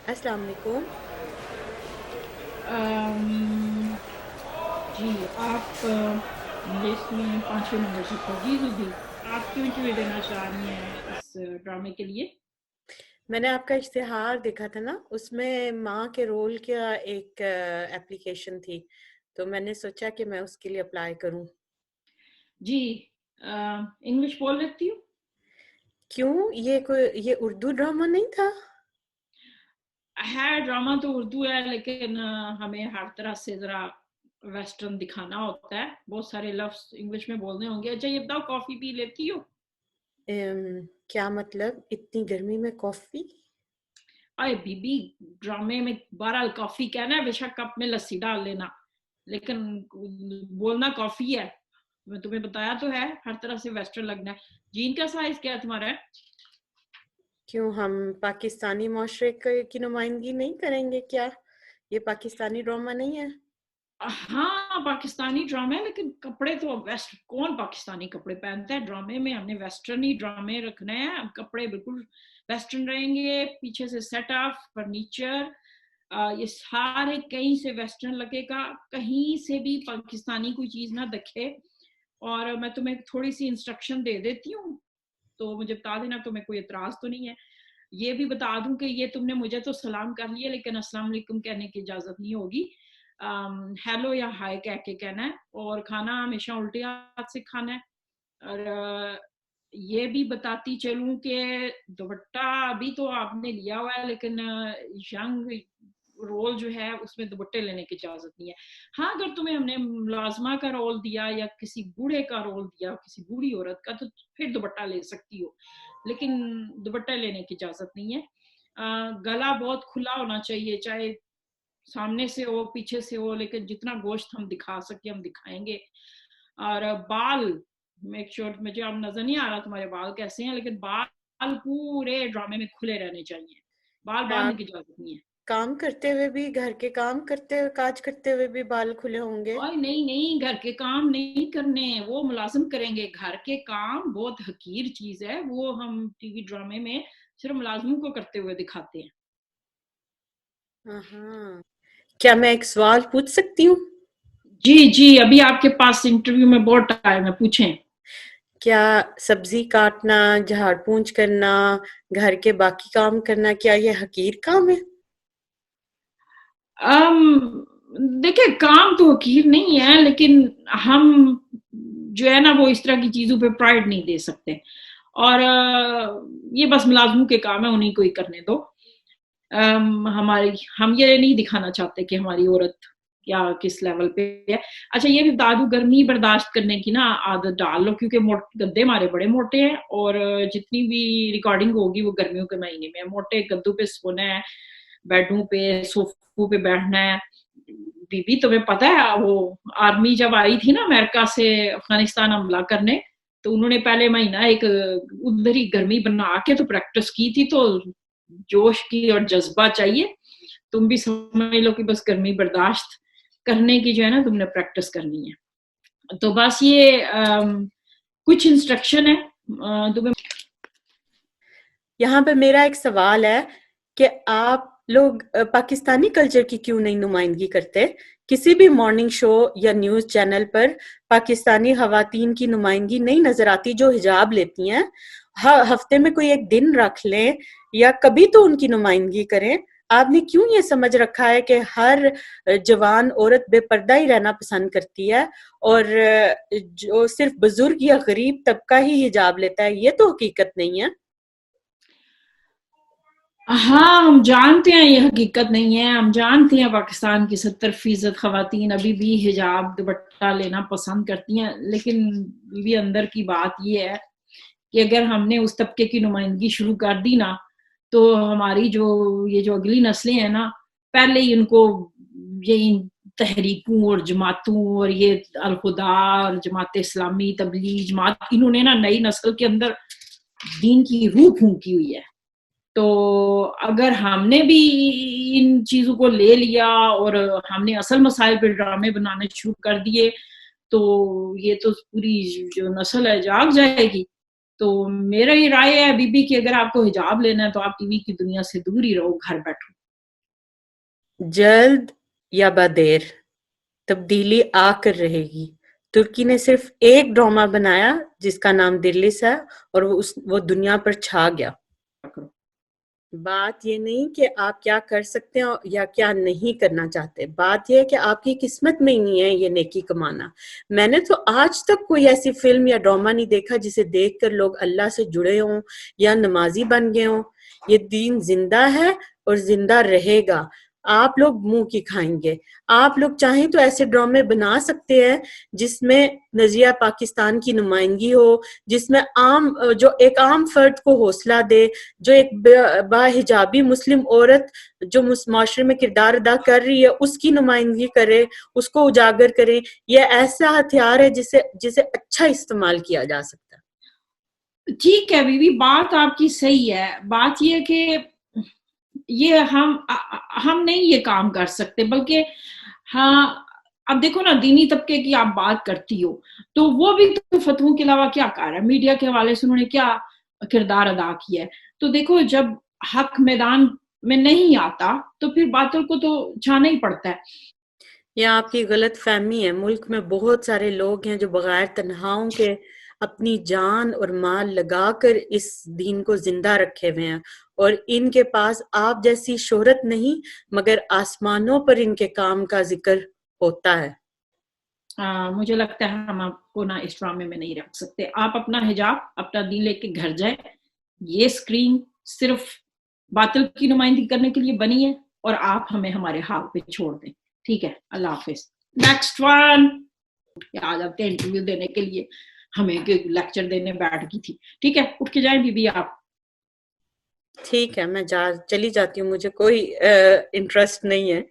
السلام علیکم۔ ام، جی آپ مجھے اس میں 5-6 نمبر سے تجویز ہوگی. آپ کیوں انٹرویو دینا چاہ رہی ہیں اس ڈرامے کے لیے؟ میں نے آپ کا اشتہار دیکھا تھا نا، اس میں ماں کے رول کا ایک ایپلیکیشن تھی، تو میں نے سوچا کہ میں اس کے لیے اپلائی کروں۔ جی انگلش بول لیتی ہوں. کیوں؟ یہ اردو ڈرامہ نہیں تھا؟ ہے ڈرامہ تو اردو ہے، لیکن ہمیں ہر طرح سے ذرا ویسٹرن دکھانا ہوتا ہے. بہت سارے لفظ انگلش میں بولنے ہوں گے. اچھا یہ بتاؤ، کافی پی لیتی ہو؟ کیا مطلب اتنی گرمی میں کافی؟ ارے بی بی، ڈرامے میں بہرحال کافی کہنا ہے، بے شک کپ میں لسی ڈال لینا، لیکن بولنا کافی ہے. میں تمہیں بتایا تو ہے، ہر طرح سے ویسٹرن لگنا ہے. جین کا سائز کیا ہے تمہارا؟ کیوں ہم پاکستانی معاشرے کی نمائندگی نہیں کریں گے کیا؟ یہ پاکستانی ڈرامہ نہیں ہے؟ ہاں پاکستانی ڈرامے، لیکن کپڑے تو ویسٹ، کون پاکستانی کپڑے پہنتا ہے ڈرامے میں؟ ہم نے ویسٹرن ہی ڈرامے رکھنے ہیں. کپڑے بالکل ویسٹرن رہیں گے، پیچھے سے سیٹ اپ فرنیچر یہ سارے کہیں سے ویسٹرن لگے گا، کہیں سے بھی پاکستانی کوئی چیز نہ دکھے. اور میں تمہیں تھوڑی سی انسٹرکشن دے دیتی ہوں، تو مجھے بتا دینا تمہیں کوئی اعتراض تو نہیں ہے. یہ بھی بتا دوں کہ یہ تم نے مجھے تو سلام کر لیا، لیکن السلام علیکم کہنے کی اجازت نہیں ہوگی. ہیلو یا ہائے کہہ کے کہنا ہے، اور کھانا ہمیشہ الٹے ہاتھ سے کھانا ہے. اور یہ بھی بتاتی چلوں کہ دوپٹہ ابھی تو آپ نے لیا ہوا ہے، لیکن ینگ رول جو ہے اس میں دوپٹے لینے کی اجازت نہیں ہے. ہاں اگر تمہیں ہم نے ملازمہ کا رول دیا یا کسی بوڑھے کا رول دیا، کسی بوڑھی عورت کا، تو پھر دوپٹہ لے سکتی ہو، لیکن دوپٹہ لینے کی اجازت نہیں ہے. گلا بہت کھلا ہونا چاہیے، چاہے سامنے سے ہو پیچھے سے ہو، لیکن جتنا گوشت ہم دکھا سکے ہم دکھائیں گے. اور بال میک شور، مجھے اب نظر نہیں آ رہا تمہارے بال کیسے ہیں، لیکن بال پورے ڈرامے میں کھلے رہنے چاہیے، بال کیا باندھنے کی اجازت نہیں ہے. کام کرتے ہوئے بھی، گھر کے کام کرتے ہوئے، کاج کرتے ہوئے بھی بال کھلے ہوں گے؟ اور نہیں نہیں، گھر کے کام نہیں کرنے، وہ ملازم کریں گے. گھر کے کام بہت حقیر چیز ہے، وہ ہم ٹی وی ڈرامے میں صرف ملازموں کو کرتے ہوئے دکھاتے ہیں. ہاں، کیا میں ایک سوال پوچھ سکتی ہوں؟ جی جی، ابھی آپ کے پاس انٹرویو میں بہت ٹائم ہے، پوچھیں. کیا سبزی کاٹنا، جھاڑ پونچھ کرنا، گھر کے باقی کام کرنا، کیا یہ حقیر کام ہے؟ دیکھیں کام تو حقیر نہیں ہے، لیکن ہم جو ہے نا وہ اس طرح کی چیزوں پہ پرائڈ نہیں دے سکتے. اور یہ بس ملازموں کے کام ہے، انہیں کو ہی کرنے دو. ہماری، ہم یہ نہیں دکھانا چاہتے کہ ہماری عورت کیا کس لیول پہ ہے. اچھا یہ بھی بتا دوں، گرمی برداشت کرنے کی نا عادت ڈال لو، کیونکہ گدے ہمارے بڑے موٹے ہیں، اور جتنی بھی ریکارڈنگ ہوگی وہ گرمیوں کے مہینے میں. موٹے گدوں پہ سونا ہے، بیڈوں پہ صوفوں پہ بیٹھنا ہے. بی بی تمہیں پتا ہے، وہ آرمی جب آئی تھی نا امریکہ سے افغانستان حملہ کرنے، تو انہوں نے پہلے مہینہ ایک ادھر ہی گرمی بنا کے تو پریکٹس کی تھی. تو جوش کی اور جذبہ چاہیے. تم بھی سمجھ لو کہ بس گرمی برداشت کرنے کی جو ہے نا تم نے پریکٹس کرنی ہے. تو بس یہ کچھ انسٹرکشن ہے تمہیں. یہاں پہ میرا ایک سوال ہے کہ آپ لوگ پاکستانی کلچر کی کیوں نہیں نمائندگی کرتے؟ کسی بھی مارننگ شو یا نیوز چینل پر پاکستانی خواتین کی نمائندگی نہیں نظر آتی جو حجاب لیتی ہیں. ہفتے میں کوئی ایک دن رکھ لیں یا کبھی تو ان کی نمائندگی کریں. آپ نے کیوں یہ سمجھ رکھا ہے کہ ہر جوان عورت بے پردہ ہی رہنا پسند کرتی ہے، اور جو صرف بزرگ یا غریب طبقہ ہی حجاب لیتا ہے؟ یہ تو حقیقت نہیں ہے. ہاں ہم جانتے ہیں یہ حقیقت نہیں ہے، ہم جانتے ہیں پاکستان کی 70% خواتین ابھی بھی حجاب دوپٹہ لینا پسند کرتی ہیں، لیکن بھی اندر کی بات یہ ہے کہ اگر ہم نے اس طبقے کی نمائندگی شروع کر دی نا، تو ہماری یہ جو اگلی نسلیں ہیں نا، پہلے ہی ان کو یہ تحریکوں اور جماعتوں اور یہ الخدا اور جماعت اسلامی تبلیغ جماعت، انہوں نے نا نئی نسل کے اندر دین کی روح پھونکی ہوئی ہے. تو اگر ہم نے بھی ان چیزوں کو لے لیا اور ہم نے اصل مسائل پہ ڈرامے بنانے شروع کر دیے، تو یہ تو پوری جو نسل ہے جاگ جائے گی. تو میرا یہ رائے ہے بی بی کہ اگر آپ کو حجاب لینا ہے تو آپ ٹی وی کی دنیا سے دور ہی رہو، گھر بیٹھو. جلد یا بدیر تبدیلی آ کر رہے گی. ترکی نے صرف ایک ڈرامہ بنایا جس کا نام دلس ہے اور وہ دنیا پر چھا گیا. بات یہ نہیں کہ آپ کیا کر سکتے ہیں یا کیا نہیں کرنا چاہتے، بات یہ ہے کہ آپ کی قسمت میں ہی نہیں ہے یہ نیکی کمانا. میں نے تو آج تک کوئی ایسی فلم یا ڈرامہ نہیں دیکھا جسے دیکھ کر لوگ اللہ سے جڑے ہوں یا نمازی بن گئے ہوں. یہ دین زندہ ہے اور زندہ رہے گا. آپ لوگ منہ کی کھائیں گے. آپ لوگ چاہیں تو ایسے ڈرامے بنا سکتے ہیں جس میں نظریہ پاکستان کی نمائندگی ہو، جس میں جو ایک عام فرد کو حوصلہ دے، جو ایک باحجابی مسلم عورت جو معاشرے میں کردار ادا کر رہی ہے اس کی نمائندگی کرے، اس کو اجاگر کرے. یہ ایسا ہتھیار ہے جسے اچھا استعمال کیا جا سکتا ہے. ٹھیک ہے بی بی، بات آپ کی صحیح ہے. بات یہ کہ یہ ہم نہیں یہ کام کر سکتے، بلکہ ہاں اب دیکھو نا، دینی طبقے کی آپ بات کرتی ہو تو وہ بھی تو فتووں کے علاوہ کیا کر رہا ہے؟ میڈیا کے حوالے سے انہوں نے کیا کردار ادا کیا ہے؟ تو دیکھو جب حق میدان میں نہیں آتا تو پھر باطل کو تو چھانا ہی پڑتا ہے. یہ آپ کی غلط فہمی ہے. ملک میں بہت سارے لوگ ہیں جو بغیر تنہاؤں کے اپنی جان اور مال لگا کر اس دین کو زندہ رکھے ہوئے ہیں، اور ان کے پاس آپ جیسی شہرت نہیں مگر آسمانوں پر ان کے کام کا ذکر ہوتا ہے. مجھے لگتا ہے ہم آپ کو نہ اس ڈرامے میں نہیں رکھ سکتے. آپ اپنا حجاب اپنا دین لے کے گھر جائیں. یہ اسکرین صرف باطل کی نمائندگی کرنے کے لیے بنی ہے اور آپ ہمیں ہمارے حال پہ چھوڑ دیں. ٹھیک ہے، اللہ حافظ. Next one. آ جاتے ہیں انٹرویو دینے کے لیے، ہمیں لیکچر دینے بیٹھ گئی تھی. ٹھیک ہے، اٹھ کے جائیں بی بی آپ. ٹھیک ہے، میں چلی جاتی ہوں، مجھے کوئی انٹرسٹ نہیں ہے.